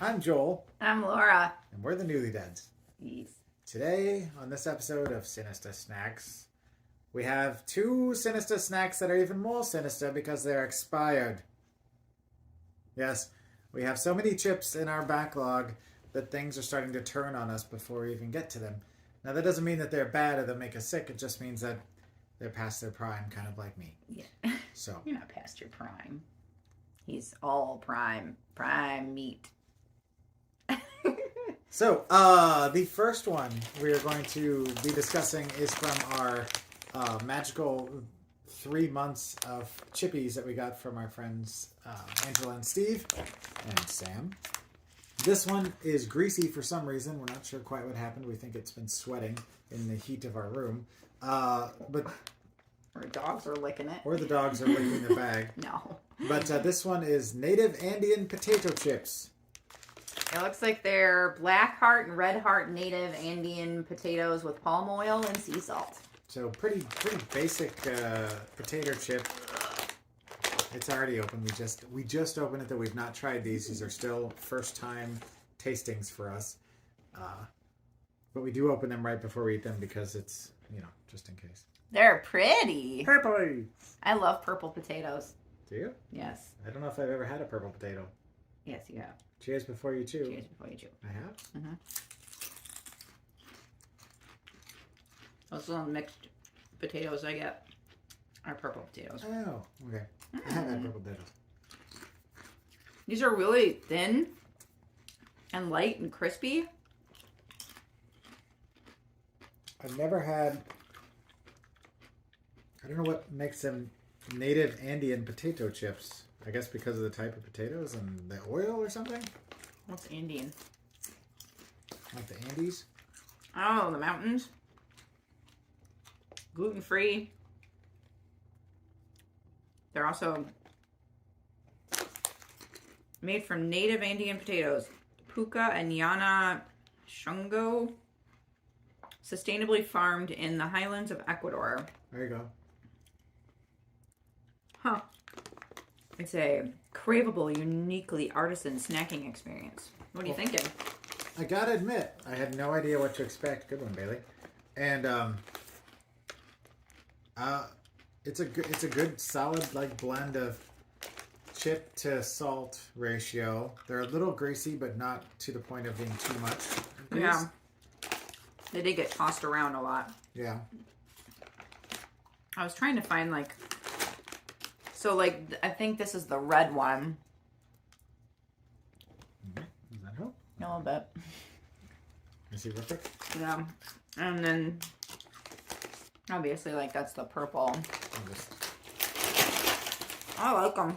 I'm Joel. I'm Laura. And we're the Newly Deads. Yes. Today, on this episode of Sinister Snacks, we have two Sinister Snacks that are even more sinister because they're expired. Yes, we have so many chips in our backlog that things are starting to turn on us before we even get to them. Now, that doesn't mean that they're bad or they'll make us sick. It just means that they're past their prime, kind of like me. Yeah. So You're not past your prime. He's all prime. Prime meat. So, the first one we are going to be discussing is from our magical 3 months of chippies that we got from our friends Angela and Steve and Sam. This one is greasy for some reason. We're not sure quite what happened. We think it's been sweating in the heat of our room. But Or dogs are licking it. or the dogs are licking the bag. No. But this one is native Andean potato chips. It looks like they're black heart and red heart native Andean potatoes with palm oil and sea salt. So pretty basic potato chip. It's already open. We just opened it, though we've not tried these. These are still first time tastings for us. But we do open them right before we eat them because it's, just in case. They're pretty. Purple. I love purple potatoes. Do you? Yes. I don't know if I've ever had a purple potato. Yes, you have. Cheers before you chew. Cheers before you chew. I have? Mm-hmm. Those little mixed potatoes I get are purple potatoes. Oh, okay. I have had purple potatoes. These are really thin and light and crispy. I've never had... I don't know what makes them native Andean potato chips. I guess because of the type of potatoes and the oil or something? What's Andean? Like the Andes? Oh, the mountains. Gluten-free. They're also made from native Andean potatoes. Puka and Yana Shungo. Sustainably farmed in the highlands of Ecuador. There you go. Huh. It's a craveable, uniquely artisan snacking experience. What are you thinking? I gotta admit, I had no idea what to expect. Good one, Bailey. And it's a good solid blend of chip to salt ratio. They're a little greasy, but not to the point of being too much grease. Yeah. They did get tossed around a lot. Yeah. I was trying to find so I think this is the red one. Does that help? A little bit. Is he real quick? Yeah. And then obviously that's the purple. I like them.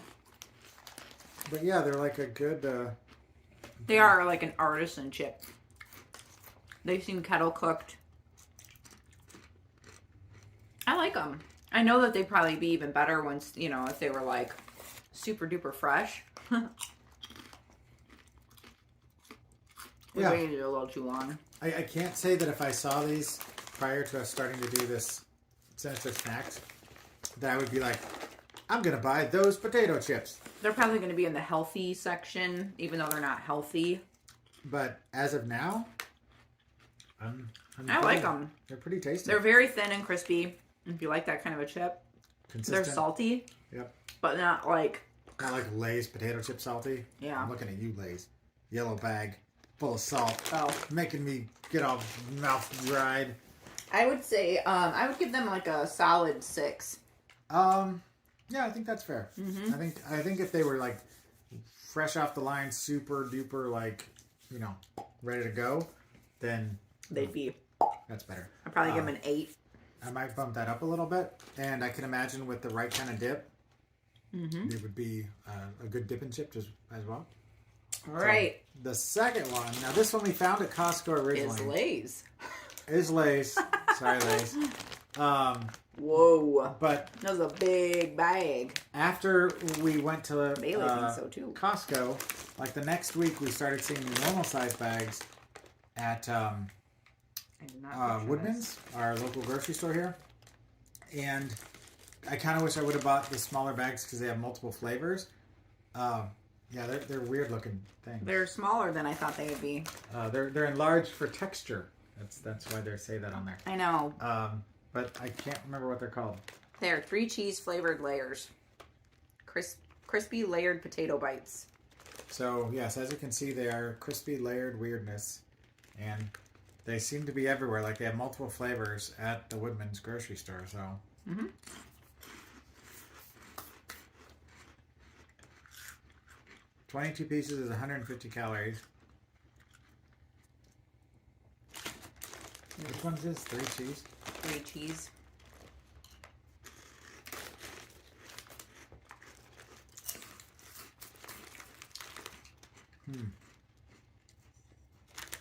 But yeah, they're like a good... They are like an artisan chip. They seem kettle cooked. I like them. I know that they'd probably be even better once, if they were super duper fresh. We Yeah. waited a little too long. I can't say that if I saw these prior to us starting to do this Sinister Snacks, that I would be like, I'm going to buy those potato chips. They're probably going to be in the healthy section, even though they're not healthy. But as of now, I like them. They're pretty tasty. They're very thin and crispy. If you like that kind of a chip. Consistent. They're salty. Yep. But not like... Not like Lay's potato chip salty. Yeah. I'm looking at you, Lay's. Yellow bag, full of salt. Oh. Making me get all mouth dried. I would say, I would give them a solid 6. Yeah, I think that's fair. Mm-hmm. I think if they were fresh off the line, super duper ready to go, then They'd be... that's better. I'd probably give them an 8. I might bump that up a little bit, and I can imagine with the right kind of dip, it would be a good dipping chip as well. All right. So, the second one, now this one we found at Costco originally. Is Lay's. Is Lay's. Sorry, Lay's. Whoa. But that was a big bag. after we went to Bailey thinks so too. Costco, the next week we started seeing the normal size bags at Woodman's, our local grocery store here. And I kind of wish I would have bought the smaller bags because they have multiple flavors. Yeah, they're weird looking things. They're smaller than I thought they would be. They're enlarged for texture. That's why they say that on there. I know. But I can't remember what they're called. They're 3 cheese flavored layers. Crispy layered potato bites. So yes, as you can see, they are crispy layered weirdness, and they seem to be everywhere. Like they have multiple flavors at the Woodman's grocery store. So. 22 pieces is 150 calories. Which one's this? 3 cheese? 3 cheese.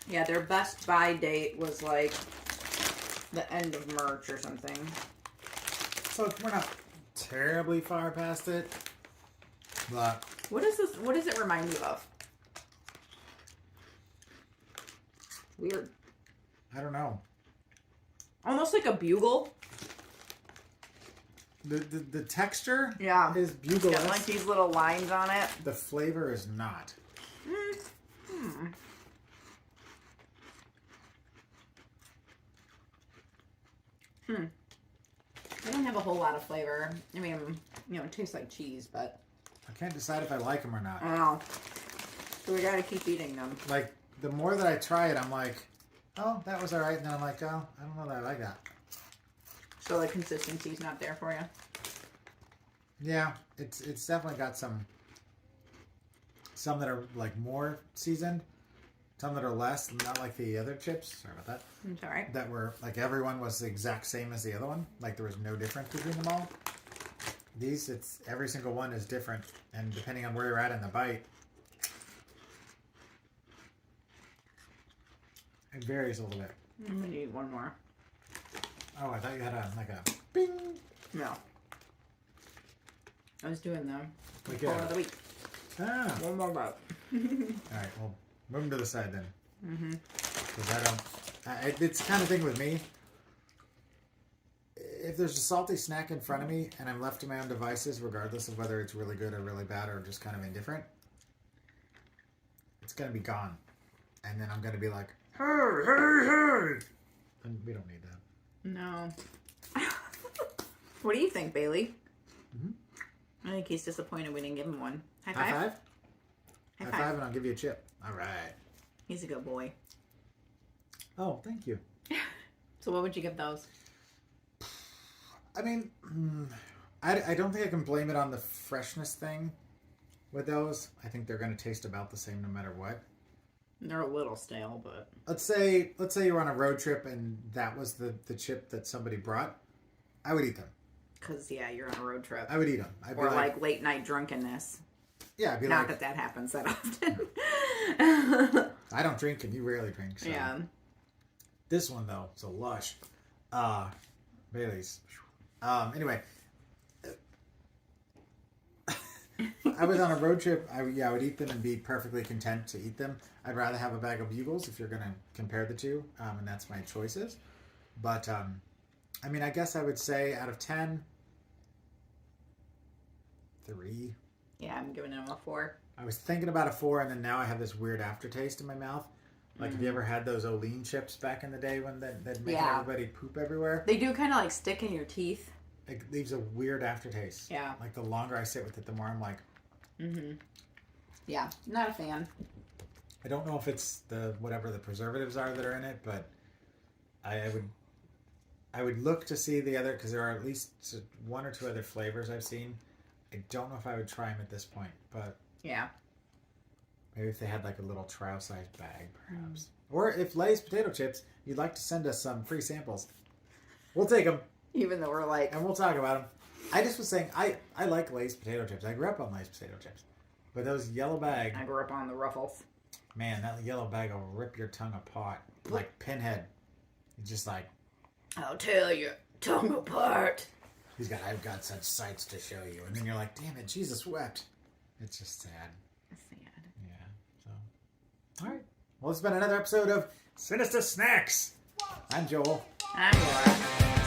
Yeah, their best buy date was like the end of March or something. So we're not terribly far past it, but What is this? What does it remind you of? Weird. I don't know. Almost like a bugle. The texture Yeah. is It's bugle. got like these little lines on it. The flavor is not. They don't have a whole lot of flavor. I mean, you know, it tastes like cheese, but I can't decide if I like them or not. I don't know. So we gotta keep eating them. Like, the more that I try it, I'm like, oh, that was alright. And then I'm like, oh, I don't know that I like that. So the consistency's not there for you. Yeah, it's definitely got some that are like more seasoned, some that are less, not like the other chips. Sorry about that. It's alright. That were like everyone was the exact same as the other one. Like there was no difference between them all. These, it's every single one is different, and depending on where you're at in the bite, it varies a little bit. I'm gonna eat one more. Oh, I thought you had a bing. No. I was doing them. Like Pour of the week. Ah. One more bite. All right. Well, move them to the side then. Because I don't. It's the kind of thing with me. If there's a salty snack in front of me and I'm left to my own devices, regardless of whether it's really good or really bad or just kind of indifferent, it's gonna be gone, and then I'm gonna be like, hey, and we don't need that. No. What do you think, Bailey? I think he's disappointed we didn't give him one. High five? High five? High High five. five, and I'll give you a chip. All right. He's a good boy. Oh, thank you. So what would you give those? I mean, I don't think I can blame it on the freshness thing with those. I think they're going to taste about the same no matter what. They're a little stale, but... Let's say you're on a road trip and that was the chip that somebody brought. I would eat them. Because, yeah, you're on a road trip. I would eat them. I'd Or be like late night drunkenness. Yeah, I'd be Not like... that happens that often. I don't drink and you rarely drink. So. Yeah. This one, though, is a lush. Bailey's. Anyway. I was on a road trip. I would eat them and be perfectly content to eat them. I'd rather have a bag of Bugles if you're going to compare the two, and that's my choices. But, I mean, I guess I would say out of 10, 3. Yeah, I'm giving him a 4. I was thinking about a 4, and then now I have this weird aftertaste in my mouth. Like, have you ever had those Olean chips back in the day when they'd make everybody poop everywhere? They do kind of like stick in your teeth. It leaves a weird aftertaste. Yeah. Like, the longer I sit with it, the more I'm like... Yeah, not a fan. I don't know if it's whatever the preservatives are that are in it, but I would look to see the other, because there are at least 1 or 2 other flavors I've seen. I don't know if I would try them at this point, but... Yeah. Maybe if they had like a little trial-sized bag, perhaps. Or if Lay's potato chips, you'd like to send us some free samples. We'll take them. Even though we're like... And we'll talk about them. I just was saying, I like Lay's potato chips. I grew up on Lay's potato chips. But those yellow bag... I grew up on the Ruffles. Man, that yellow bag will rip your tongue apart. Like Pinhead. It's just like... I'll tear your tongue apart. I've got such sights to show you. And then you're like, damn it, Jesus wept. It's just sad. Sad. Yeah, so... Alright. Well, it's been another episode of Sinister Snacks. I'm Joel. I'm Laura.